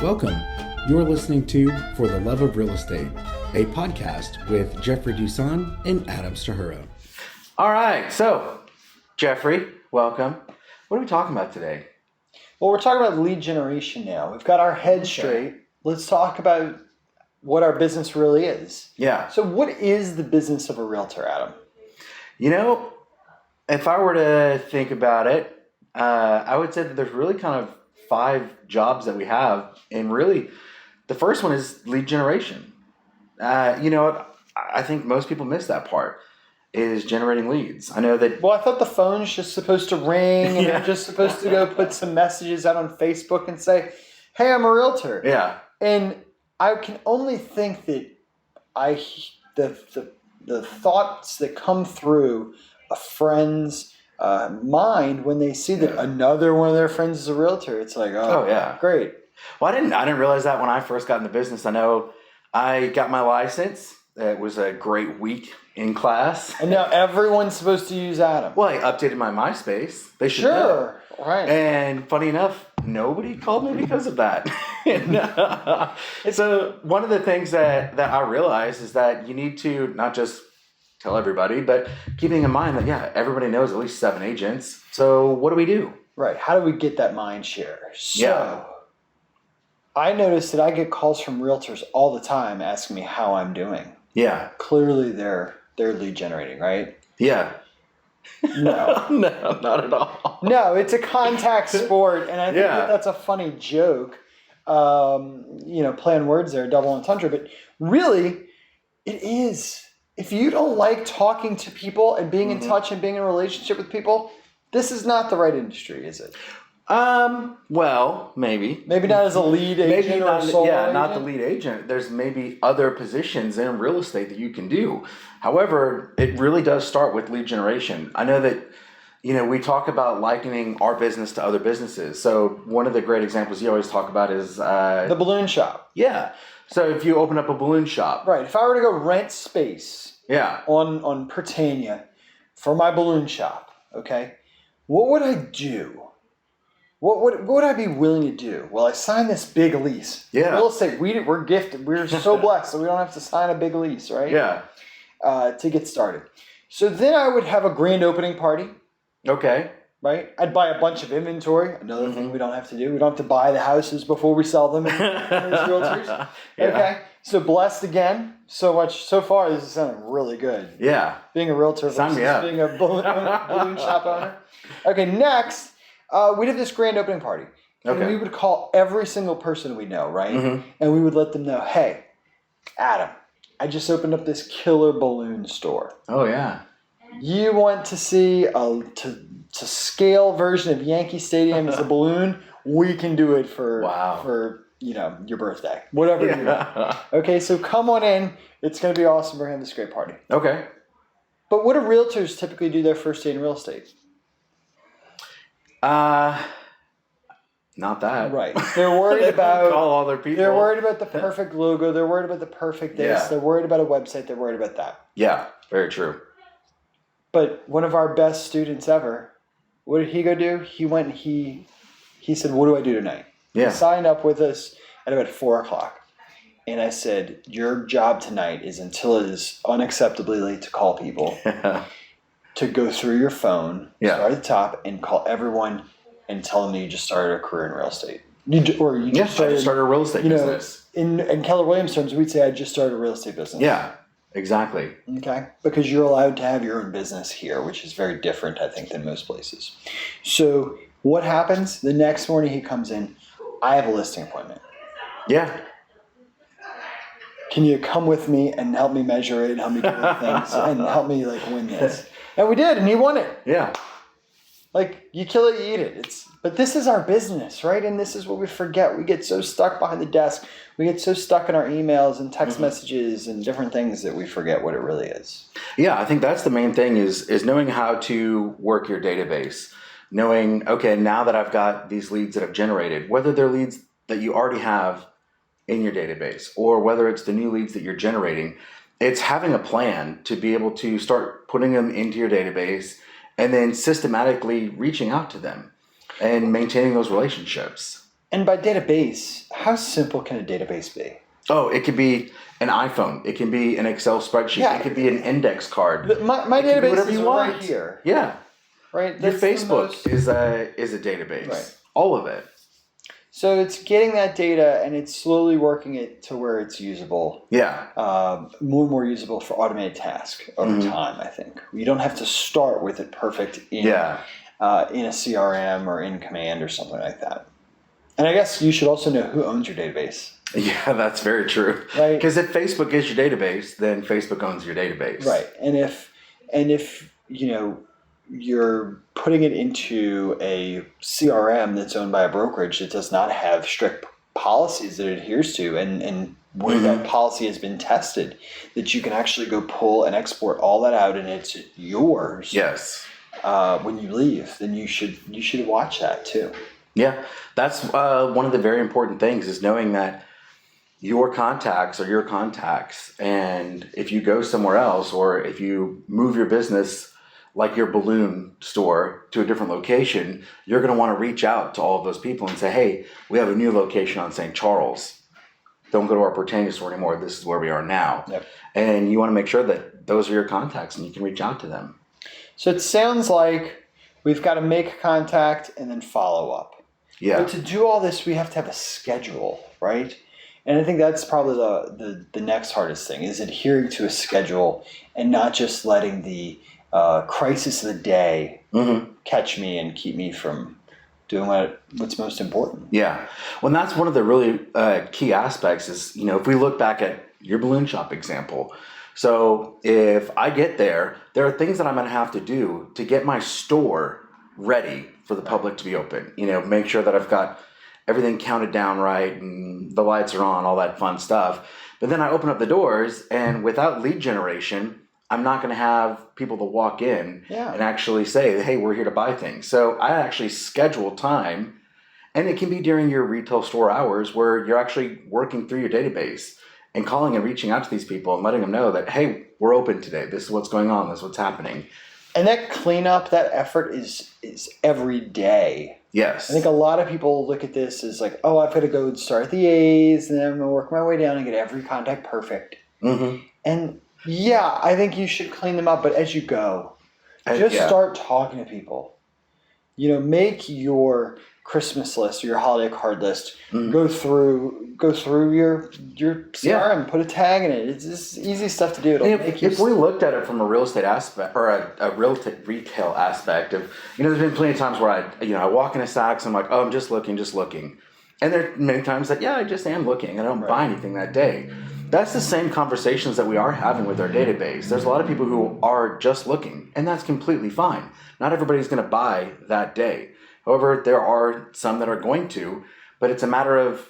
Welcome. You're listening to For the Love of Real Estate, a podcast with Jeffrey Dusan and Adam Stahura. All right, so Jeffrey, welcome. What are we talking about today? Well, we're talking about lead generation now. We've got our head straight. Let's talk about what our business really is. Yeah. So what is the business of a realtor, Adam? You know, if I were to think about it, I would say that there's really kind of 5 jobs that we have. And really, the first one is lead generation. I think most people miss that part, is generating leads. I know that... Well, I thought the phone's just supposed to ring and you're just supposed to go put some messages out on Facebook and say, hey, I'm a realtor. Yeah. And I can only think that the thoughts that come through a friend's mind when they see that another one of their friends is a realtor, it's like, oh yeah, great. Well, I didn't realize that when I first got in the business. I know I got my license. It was a great week in class. And now everyone's supposed to use Adam. Well, I updated my MySpace. They should Sure. know. Right. And funny enough, nobody called me because of that. So one of the things that I realized is that you need to not just tell everybody, but keeping in mind that, everybody knows at least 7 agents. So what do we do? Right. How do we get that mind share? So I noticed that I get calls from realtors all the time asking me how I'm doing. Yeah. Clearly they're lead generating, right? Yeah. No. No, not at all. No, it's a contact sport, and I think that's a funny joke. Playing words there, double entendre, but really, it is. If you don't like talking to people and being in touch and being in a relationship with people, this is not the right industry, is it? Well, maybe. Maybe not as a lead agent Maybe or not, a solo agent. not the lead agent. There's maybe other positions in real estate that you can do. However, it really does start with lead generation. I know that, we talk about likening our business to other businesses. So one of the great examples you always talk about is... the balloon shop. Yeah. So if you open up a balloon shop. Right. If I were to go rent space on Pertania for my balloon shop, okay, what would I do? What would I be willing to do? Well, I signed this big lease. Yeah. Real estate, we're gifted. We're so blessed that we don't have to sign a big lease, right? Yeah. To get started. So then I would have a grand opening party. Okay. Right? I'd buy a bunch of inventory. Another thing we don't have to do. We don't have to buy the houses before we sell them as realtors. Okay. So blessed again. So far, this is sounding really good. Yeah. Being a realtor versus being a balloon shop owner. Okay, next, we'd have this grand opening party. And we would call every single person we know, right? And we would let them know, hey, Adam, I just opened up this killer balloon store. Oh, yeah. You want to see to scale version of Yankee Stadium as a balloon? We can do it for your birthday, whatever you want. Okay, so come on in. It's going to be awesome. We're going to have this great party. Okay. But what do realtors typically do their first day in real estate? Not that. Right. They're worried about call all their people. They're worried about the perfect logo. They're worried about the perfect this. Yeah. They're worried about a website. They're worried about that. Yeah, very true. But one of our best students ever, what did he go do? He went and he said, what do I do tonight? Yeah. He signed up with us at about 4:00. And I said, your job tonight is until it is unacceptably late to call people, to go through your phone, start at the top, and call everyone and tell them that you just started a career in real estate. I just started a real estate business. In Keller Williams terms, we'd say I just started a real estate business. Yeah, exactly. Okay, because you're allowed to have your own business here, which is very different, I think, than most places. So what happens? The next morning he comes in, I have a listing appointment. Yeah. Can you come with me and help me measure it and help me do the things and help me win this? And we did, and he won it. Yeah. You kill it, you eat it. But this is our business, right? And this is what we forget. We get so stuck behind the desk. We get so stuck in our emails and text messages and different things that we forget what it really is. Yeah, I think that's the main thing is knowing how to work your database. Knowing, okay, now that I've got these leads that I've generated, whether they're leads that you already have in your database or whether it's the new leads that you're generating, it's having a plan to be able to start putting them into your database and then systematically reaching out to them and maintaining those relationships. And by database, how simple can a database be? Oh, it could be an iPhone. It can be an Excel spreadsheet. Yeah. It could be an index card. My database is right here. Yeah. Right? Your Facebook is a database. Right. All of it. So it's getting that data and it's slowly working it to where it's usable. Yeah. More and more usable for automated tasks over time, I think. You don't have to start with it perfect in a CRM or in Command or something like that. And I guess you should also know who owns your database. Yeah, that's very true. Right. Because if Facebook is your database, then Facebook owns your database. Right. And if you're putting it into a CRM that's owned by a brokerage that does not have strict policies that it adheres to and where that policy has been tested, that you can actually go pull and export all that out and it's yours. Yes. When you leave, then you should watch that too. Yeah, that's one of the very important things is knowing that your contacts are your contacts. And if you go somewhere else or if you move your business like your balloon store to a different location, you're going to want to reach out to all of those people and say, hey, we have a new location on St. Charles. Don't go to our pertaining store anymore. This is where we are now. Yep. And you want to make sure that those are your contacts and you can reach out to them. So it sounds like we've got to make contact and then follow up. Yeah. But to do all this, we have to have a schedule, right? And I think that's probably the next hardest thing is adhering to a schedule and not just letting the crisis of the day catch me and keep me from doing what's most important. Yeah. Well, and that's one of the really key aspects is, if we look back at your balloon shop example. So if I get there are things that I'm going to have to do to get my store ready for the public to be open. Make sure that I've got everything counted down right and the lights are on, all that fun stuff. But then I open up the doors and without lead generation, I'm not going to have people to walk in and actually say, hey, we're here to buy things. So I actually schedule time, and it can be during your retail store hours where you're actually working through your database and calling and reaching out to these people and letting them know that, hey, we're open today. This is what's going on. This is what's happening. And that cleanup, that effort is every day. Yes. I think a lot of people look at this as like, oh, I've got to go start at the A's and then I'm going to work my way down and get every contact perfect. And yeah, I think you should clean them up, but as you go, just start talking to people. Make your Christmas list or your holiday card list. Go through your CRM, put a tag in it. It's just easy stuff to do. If we looked at it from a real estate aspect or a retail aspect of, there's been plenty of times where I walk into Saks, I'm like, oh, I'm just looking. And there are many times that, I just am looking. I don't buy anything that day. That's the same conversations that we are having with our database. There's a lot of people who are just looking, and that's completely fine. Not everybody's going to buy that day. However, there are some that are going to, but it's a matter of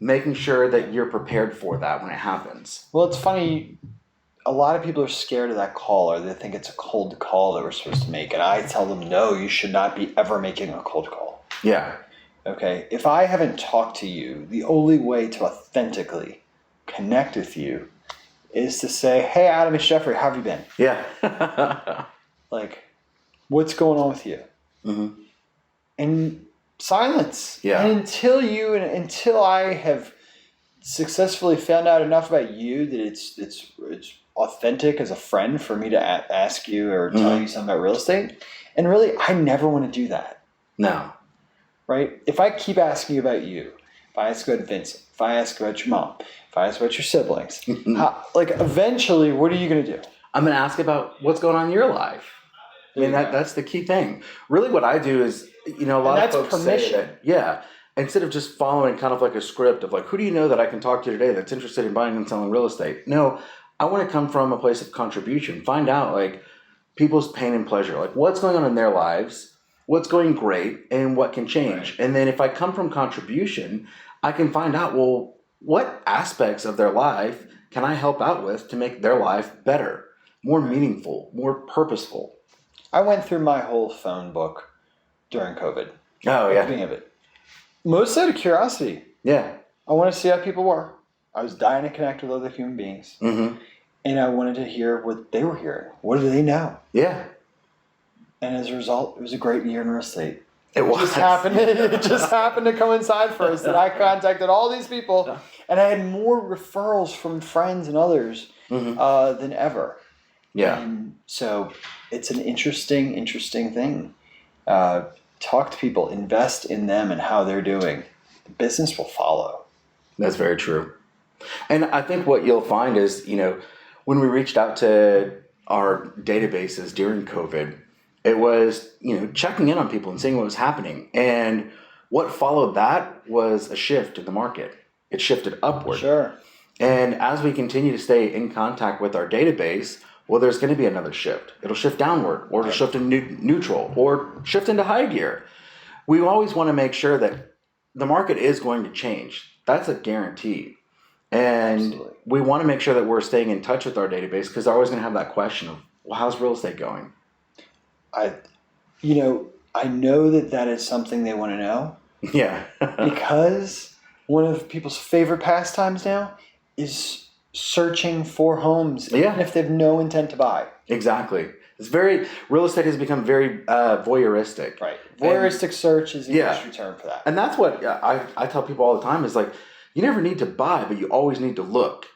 making sure that you're prepared for that when it happens. Well, it's funny. A lot of people are scared of that call, or they think it's a cold call that we're supposed to make. And I tell them, no, you should not be ever making a cold call. Yeah. Okay. If I haven't talked to you, the only way to authentically connect with you is to say, hey, Adam, it's Jeffrey. How have you been? Yeah. Like, what's going on with you? And silence. Yeah. And until I have successfully found out enough about you that it's authentic as a friend for me to ask you or tell you something about real estate. And really, I never want to do that. No. Right? If I keep asking you about you, if I ask about Vincent, if I ask about your mom, if I ask about your siblings, eventually, what are you going to do? I'm going to ask about what's going on in your life. I mean, that's the key thing. Really what I do is, a lot of folks say that, instead of just following kind of like a script of like, who do you know that I can talk to today that's interested in buying and selling real estate? No, I want to come from a place of contribution. Find out like people's pain and pleasure, like what's going on in their lives, what's going great, and what can change. Right. And then if I come from contribution, I can find out, well, what aspects of their life can I help out with to make their life better, more meaningful, more purposeful? I went through my whole phone book during COVID. Oh, yeah. Of it. Mostly out of curiosity. Yeah. I wanted to see how people were. I was dying to connect with other human beings. And I wanted to hear what they were hearing. What do they know? Yeah. And as a result, it was a great year in real estate. It just happened to coincide for us that I contacted all these people, and I had more referrals from friends and others than ever. Yeah. And so it's an interesting thing. Talk to people, invest in them and how they're doing. The business will follow. That's very true. And I think what you'll find is, when we reached out to our databases during COVID, it was, checking in on people and seeing what was happening. And what followed that was a shift in the market. It shifted upward. Sure. And as we continue to stay in contact with our database, well, there's going to be another shift. It'll shift downward, or it'll shift into neutral, or shift into high gear. We always want to make sure that the market is going to change. That's a guarantee. And Absolutely. We want to make sure that we're staying in touch with our database, because they're always going to have that question of, well, how's real estate going? I know that is something they want to know. Yeah. Because one of people's favorite pastimes now is searching for homes, even if they have no intent to buy. Exactly. Real estate has become very voyeuristic. Right. Voyeuristic search is the industry term for that. And that's what I tell people all the time is like, you never need to buy, but you always need to look.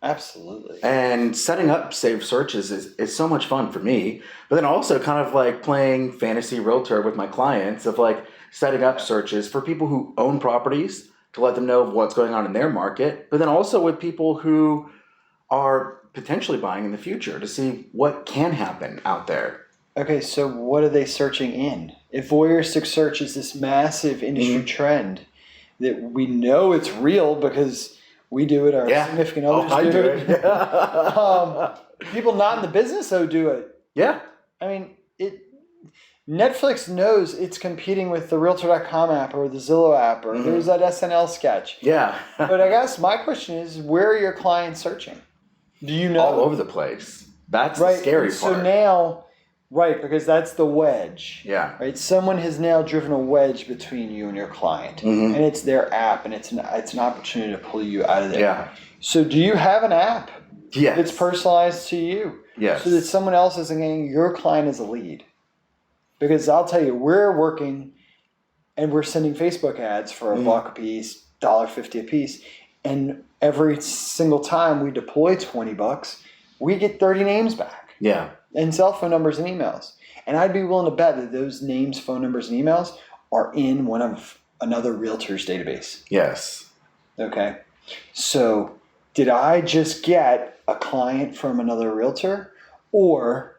Absolutely. And setting up saved searches is so much fun for me. But then also kind of like playing fantasy realtor with my clients of like setting up searches for people who own properties to let them know of what's going on in their market. But then also with people who are potentially buying in the future to see what can happen out there. Okay, so what are they searching in? If voyeuristic search is this massive industry trend that we know it's real because we do it, our significant others do it. People not in the business, though, do it. Yeah. I mean, Netflix knows it's competing with the Realtor.com app or the Zillow app or there's that SNL sketch. Yeah. But I guess my question is, where are your clients searching? Do you know? All over the place. That's the scary part. So now, because that's the wedge. Yeah. Right. Someone has now driven a wedge between you and your client, and it's their app, and it's an opportunity to pull you out of there. Yeah. So do you have an app? Yes. That's personalized to you. Yes. So that someone else isn't getting your client as a lead. Because I'll tell you, we're working and we're sending Facebook ads for $1 a piece, $1.50 a piece, and every single time we deploy $20, we get 30 names back. Yeah. And cell phone numbers and emails. And I'd be willing to bet that those names, phone numbers, and emails are in one of another realtor's database. Yes. Okay. So did I just get a client from another realtor, or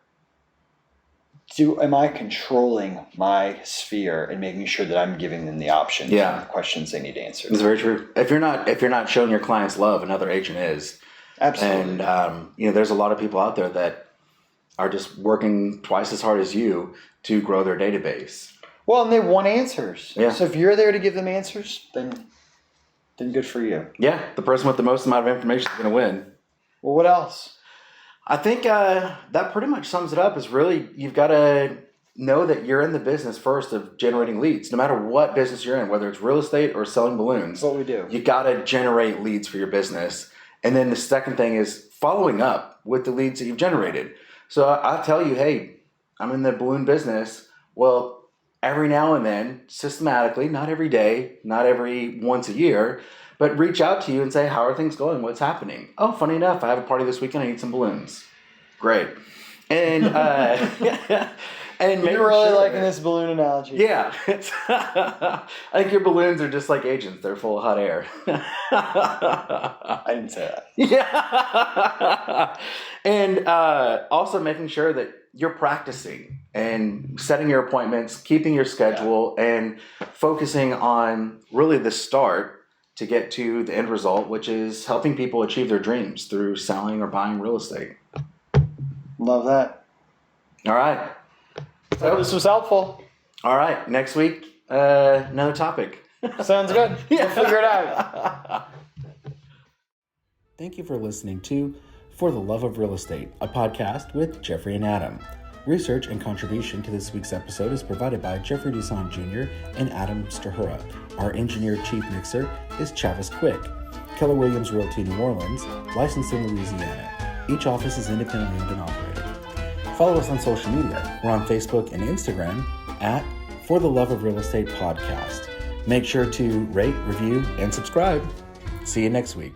am I controlling my sphere and making sure that I'm giving them the options and the questions they need answered? It's very true. If you're not showing your clients love, another agent is. Absolutely. And there's a lot of people out there that are just working twice as hard as you to grow their database. Well, and they want answers. Yeah. So if you're there to give them answers, then good for you. Yeah, the person with the most amount of information is going to win. Well, what else? I think that pretty much sums it up. Is really, you've got to know that you're in the business first of generating leads. No matter what business you're in, whether it's real estate or selling balloons, That's what we do. You got to generate leads for your business. And then the second thing is following up with the leads that you've generated. So I'll tell you, hey, I'm in the balloon business. Well, every now and then, systematically, not every day, not every once a year, but reach out to you and say, how are things going? What's happening? Oh, funny enough, I have a party this weekend. I need some balloons. Great. And and you're really liking this balloon analogy. Yeah. I think your balloons are just like agents. They're full of hot air. I didn't say that. Yeah. And also making sure that you're practicing and setting your appointments, keeping your schedule, and focusing on really the start to get to the end result, which is helping people achieve their dreams through selling or buying real estate. Love that. All right. So this was helpful. All right. Next week, another topic. Sounds good. We'll figure it out. Thank you for listening to For the Love of Real Estate, a podcast with Jeffrey and Adam. Research and contribution to this week's episode is provided by Jeffrey Dusan Jr. and Adam Stahura. Our engineer chief mixer is Chavis Quick. Keller Williams Realty New Orleans, licensed in Louisiana. Each office is independently owned and operated. Follow us on social media. We're on Facebook and Instagram at For the Love of Real Estate podcast. Make sure to rate, review, and subscribe. See you next week.